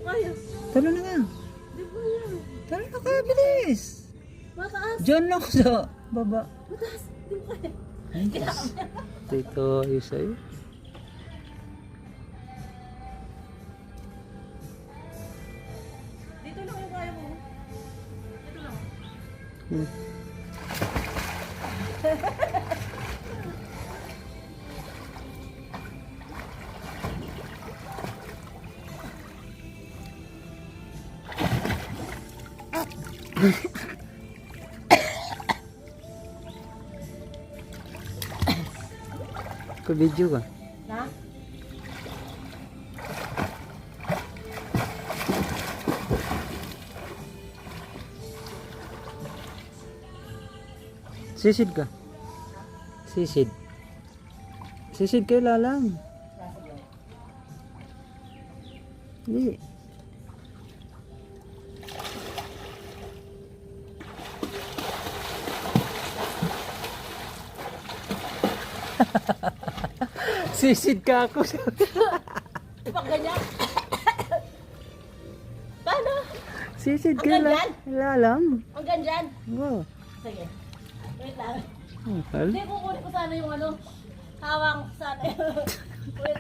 Kaya. Talo na nga. Di ba yan? Talo na ka, bilis. Mataas. Diyan lang sa baba. Mataas. Di ba kaya? Ay, Diyos. Ito ayos sa'yo. Dito lang yung kaya mo. Dito lang. Hmm. Ka-video ka. Ha? Sisid ka. Sisid. Sisid kayo lalang. Hindi. Sisid ka ako. Pag ganyan. Paano? Sisid ka Hanggang dyan? lalang. Hanggang dyan. Wow. Sige. Wait lang. Oh, hal. Hindi, kukunin ko sana yung ano. Hawang sana. Wait.